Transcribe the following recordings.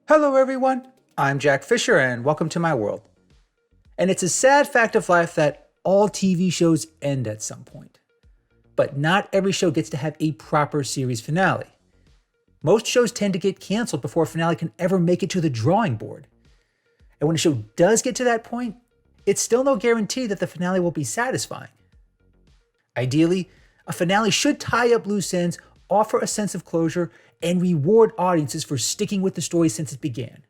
Hello everyone, I'm Jack Fisher and welcome to my world. And it's a sad fact of life that all TV shows end at some point. But not every show gets to have a proper series finale. Most shows tend to get canceled before a finale can ever make it to the drawing board. And when a show does get to that point, it's still no guarantee that the finale will be satisfying. Ideally, a finale should tie up loose ends, offer a sense of closure, and reward audiences for sticking with the story since it began.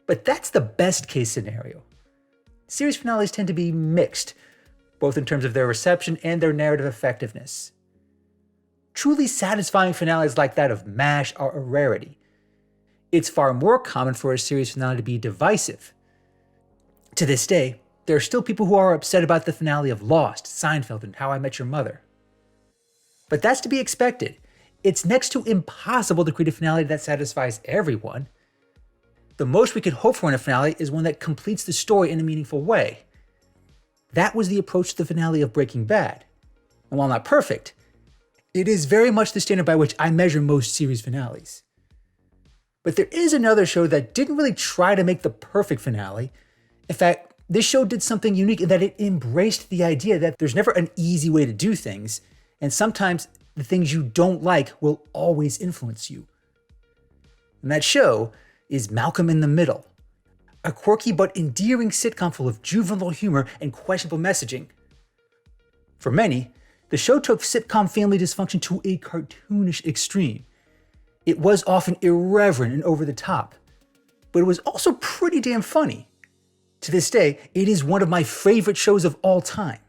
But that's the best case scenario. Series finales tend to be mixed, both in terms of their reception and their narrative effectiveness. Truly satisfying finales like that of MASH are a rarity. It's far more common for a series finale to be divisive. To this day, there are still people who are upset about the finale of Lost, Seinfeld, and How I Met Your Mother. But that's to be expected. It's next to impossible to create a finale that satisfies everyone. The most we could hope for in a finale is one that completes the story in a meaningful way. That was the approach to the finale of Breaking Bad. And while not perfect, it is very much the standard by which I measure most series finales. But there is another show that didn't really try to make the perfect finale. In fact, this show did something unique in that it embraced the idea that there's never an easy way to do things, and sometimes the things you don't like will always influence you. And that show is Malcolm in the Middle, a quirky but endearing sitcom full of juvenile humor and questionable messaging. For many, the show took sitcom family dysfunction to a cartoonish extreme. It was often irreverent and over the top, but it was also pretty damn funny. To this day, it is one of my favorite shows of all time.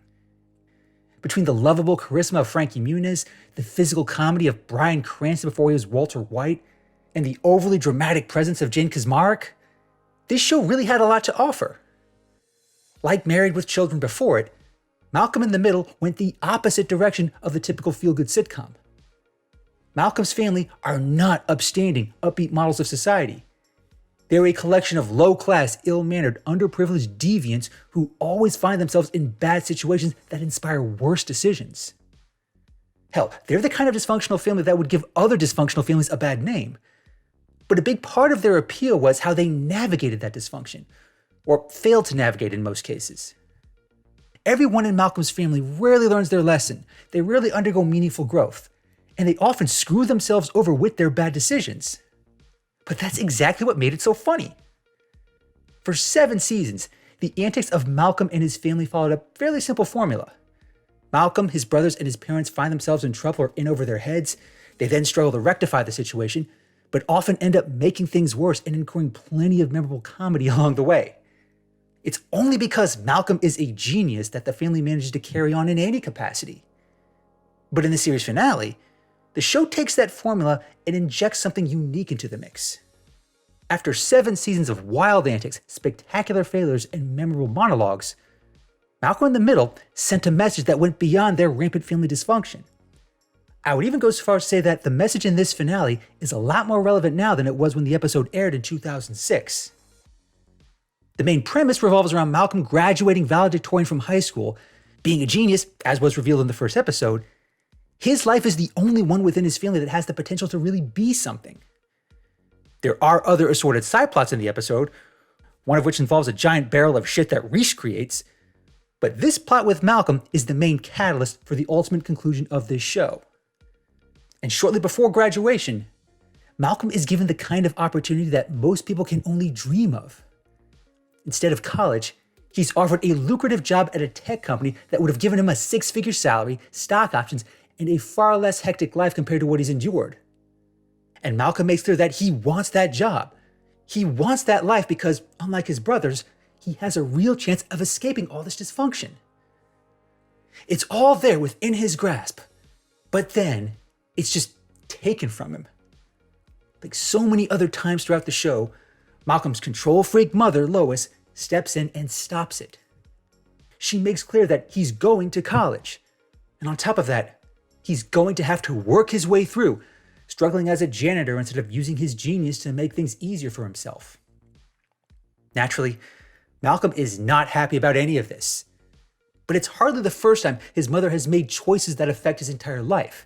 Between the lovable charisma of Frankie Muniz, the physical comedy of Bryan Cranston before he was Walter White, and the overly dramatic presence of Jane Kaczmarek, this show really had a lot to offer. Like Married with Children before it, Malcolm in the Middle went the opposite direction of the typical feel-good sitcom. Malcolm's family are not upstanding, upbeat models of society. They're a collection of low-class, ill-mannered, underprivileged deviants who always find themselves in bad situations that inspire worse decisions. Hell, they're the kind of dysfunctional family that would give other dysfunctional families a bad name. But a big part of their appeal was how they navigated that dysfunction, or failed to navigate in most cases. Everyone in Malcolm's family rarely learns their lesson, they rarely undergo meaningful growth, and they often screw themselves over with their bad decisions. But that's exactly what made it so funny. For 7 seasons, the antics of Malcolm and his family followed a fairly simple formula. Malcolm, his brothers, and his parents find themselves in trouble or in over their heads. They then struggle to rectify the situation, but often end up making things worse and incurring plenty of memorable comedy along the way. It's only because Malcolm is a genius that the family manages to carry on in any capacity. But in the series finale, the show takes that formula and injects something unique into the mix. After 7 seasons of wild antics, spectacular failures, and memorable monologues, Malcolm in the Middle sent a message that went beyond their rampant family dysfunction. I would even go so far as to say that the message in this finale is a lot more relevant now than it was when the episode aired in 2006. The main premise revolves around Malcolm graduating valedictorian from high school, being a genius, as was revealed in the first episode. His life is the only one within his family that has the potential to really be something. There are other assorted side plots in the episode, one of which involves a giant barrel of shit that Reese creates, but this plot with Malcolm is the main catalyst for the ultimate conclusion of this show. And shortly before graduation, Malcolm is given the kind of opportunity that most people can only dream of. Instead of college, he's offered a lucrative job at a tech company that would have given him a 6-figure salary, stock options, and a far less hectic life compared to what he's endured. And Malcolm makes clear that he wants that job. He wants that life because, unlike his brothers, he has a real chance of escaping all this dysfunction. It's all there within his grasp, but then it's just taken from him. Like so many other times throughout the show, Malcolm's control freak mother, Lois, steps in and stops it. She makes clear that he's going to college. And on top of that, he's going to have to work his way through, struggling as a janitor instead of using his genius to make things easier for himself. Naturally, Malcolm is not happy about any of this. But it's hardly the first time his mother has made choices that affect his entire life.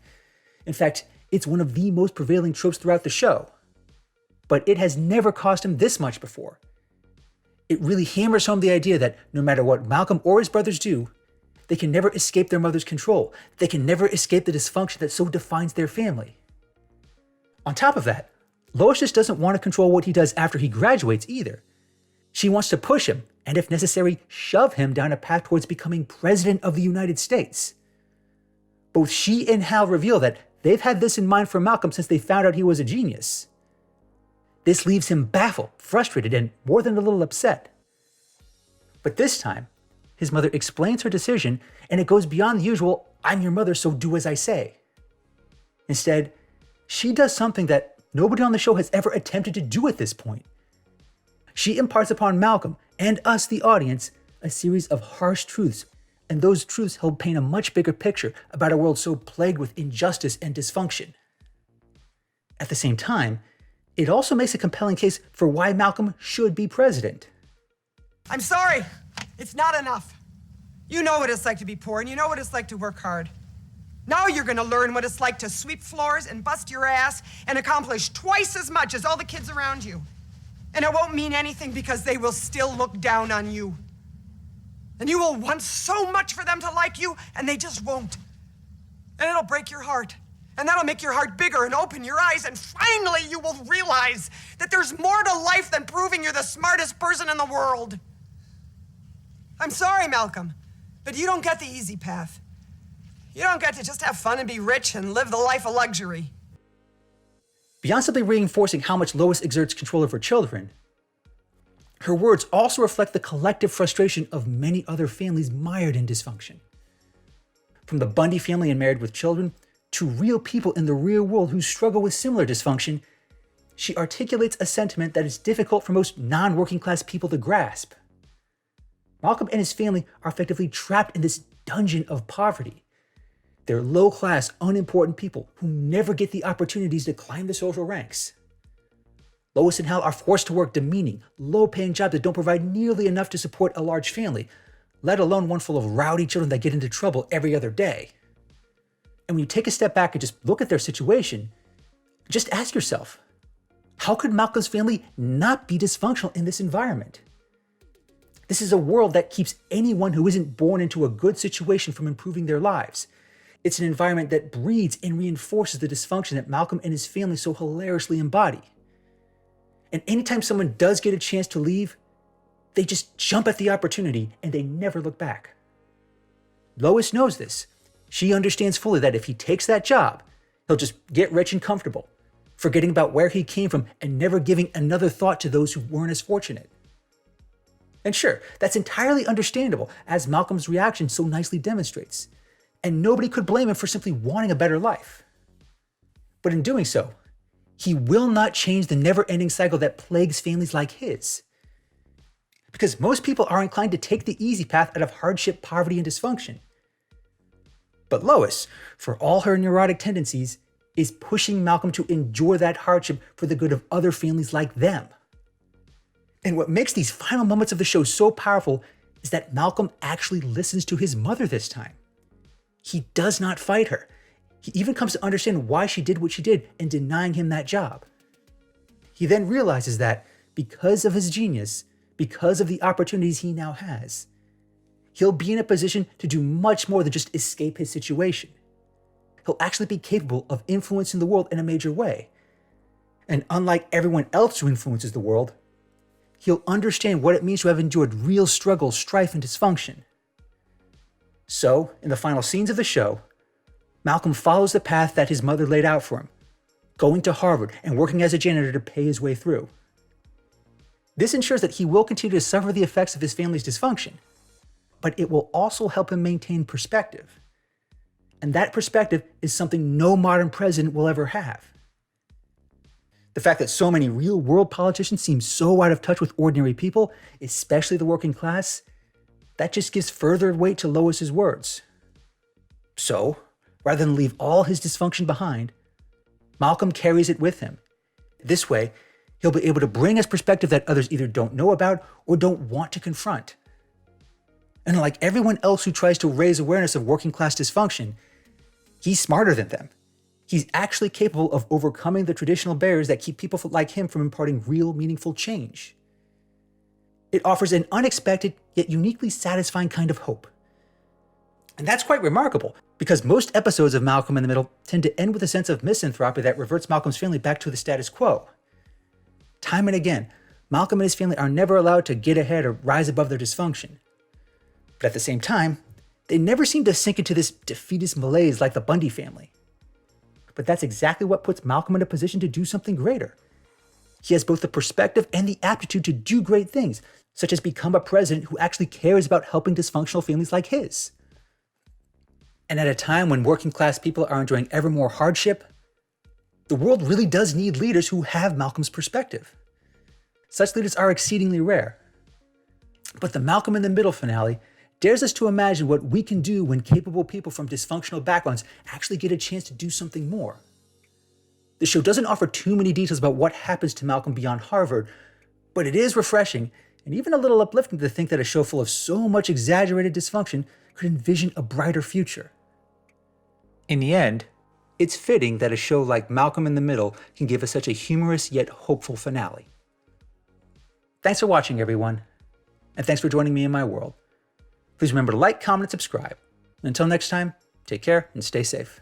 In fact, it's one of the most prevailing tropes throughout the show. but it has never cost him this much before. It really hammers home the idea that no matter what Malcolm or his brothers do, they can never escape their mother's control. They can never escape the dysfunction that so defines their family. On top of that, Lois just doesn't want to control what he does after he graduates either. She wants to push him, and if necessary, shove him down a path towards becoming president of the United States. Both she and Hal reveal that they've had this in mind for Malcolm since they found out he was a genius. This leaves him baffled, frustrated, and more than a little upset. But this time, his mother explains her decision, and it goes beyond the usual, "I'm your mother, so do as I say." Instead, she does something that nobody on the show has ever attempted to do at this point. She imparts upon Malcolm and us, the audience, a series of harsh truths, and those truths help paint a much bigger picture about a world so plagued with injustice and dysfunction. At the same time, it also makes a compelling case for why Malcolm should be president. I'm sorry, it's not enough. You know what it's like to be poor, and you know what it's like to work hard. Now you're gonna learn what it's like to sweep floors and bust your ass and accomplish twice as much as all the kids around you. And it won't mean anything because they will still look down on you. And you will want so much for them to like you, and they just won't. And it'll break your heart. And that'll make your heart bigger and open your eyes, and finally you will realize that there's more to life than proving you're the smartest person in the world. I'm sorry, Malcolm, but you don't get the easy path. You don't get to just have fun and be rich and live the life of luxury. Beyond simply reinforcing how much Lois exerts control of her children, her words also reflect the collective frustration of many other families mired in dysfunction. From the Bundy family and Married with Children to real people in the real world who struggle with similar dysfunction, she articulates a sentiment that is difficult for most non-working class people to grasp. Malcolm and his family are effectively trapped in this dungeon of poverty. They're low-class, unimportant people who never get the opportunities to climb the social ranks. Lois and Hal are forced to work demeaning, low-paying jobs that don't provide nearly enough to support a large family, let alone one full of rowdy children that get into trouble every other day. And when you take a step back and just look at their situation, just ask yourself, how could Malcolm's family not be dysfunctional in this environment? This is a world that keeps anyone who isn't born into a good situation from improving their lives. It's an environment that breeds and reinforces the dysfunction that Malcolm and his family so hilariously embody. And anytime someone does get a chance to leave, they just jump at the opportunity and they never look back. Lois knows this. She understands fully that if he takes that job, he'll just get rich and comfortable, forgetting about where he came from and never giving another thought to those who weren't as fortunate. And sure, that's entirely understandable, as Malcolm's reaction so nicely demonstrates. And nobody could blame him for simply wanting a better life. But in doing so, he will not change the never-ending cycle that plagues families like his. Because most people are inclined to take the easy path out of hardship, poverty, and dysfunction. But Lois, for all her neurotic tendencies, is pushing Malcolm to endure that hardship for the good of other families like them. And what makes these final moments of the show so powerful is that Malcolm actually listens to his mother this time. He does not fight her. He even comes to understand why she did what she did in denying him that job. He then realizes that because of his genius, because of the opportunities he now has, he'll be in a position to do much more than just escape his situation. He'll actually be capable of influencing the world in a major way. And unlike everyone else who influences the world, he'll understand what it means to have endured real struggle, strife, and dysfunction. So, in the final scenes of the show, Malcolm follows the path that his mother laid out for him, going to Harvard and working as a janitor to pay his way through. This ensures that he will continue to suffer the effects of his family's dysfunction, but it will also help him maintain perspective. And that perspective is something no modern president will ever have. The fact that so many real-world politicians seem so out of touch with ordinary people, especially the working class, that just gives further weight to Lois's words. So, rather than leave all his dysfunction behind, Malcolm carries it with him. This way, he'll be able to bring us perspective that others either don't know about or don't want to confront. And like everyone else who tries to raise awareness of working class dysfunction, he's smarter than them. He's actually capable of overcoming the traditional barriers that keep people like him from imparting real, meaningful change. It offers an unexpected yet uniquely satisfying kind of hope. And that's quite remarkable, because most episodes of Malcolm in the Middle tend to end with a sense of misanthropy that reverts Malcolm's family back to the status quo. Time and again, Malcolm and his family are never allowed to get ahead or rise above their dysfunction. But at the same time, they never seem to sink into this defeatist malaise like the Bundy family. But that's exactly what puts Malcolm in a position to do something greater. He has both the perspective and the aptitude to do great things, such as become a president who actually cares about helping dysfunctional families like his. And at a time when working class people are enduring ever more hardship, the world really does need leaders who have Malcolm's perspective. Such leaders are exceedingly rare. But the Malcolm in the Middle finale dares us to imagine what we can do when capable people from dysfunctional backgrounds actually get a chance to do something more. The show doesn't offer too many details about what happens to Malcolm beyond Harvard, but it is refreshing and even a little uplifting to think that a show full of so much exaggerated dysfunction could envision a brighter future. In the end, it's fitting that a show like Malcolm in the Middle can give us such a humorous yet hopeful finale. Thanks for watching, everyone, and thanks for joining me in my world. Please remember to like, comment, and subscribe. Until next time, take care and stay safe.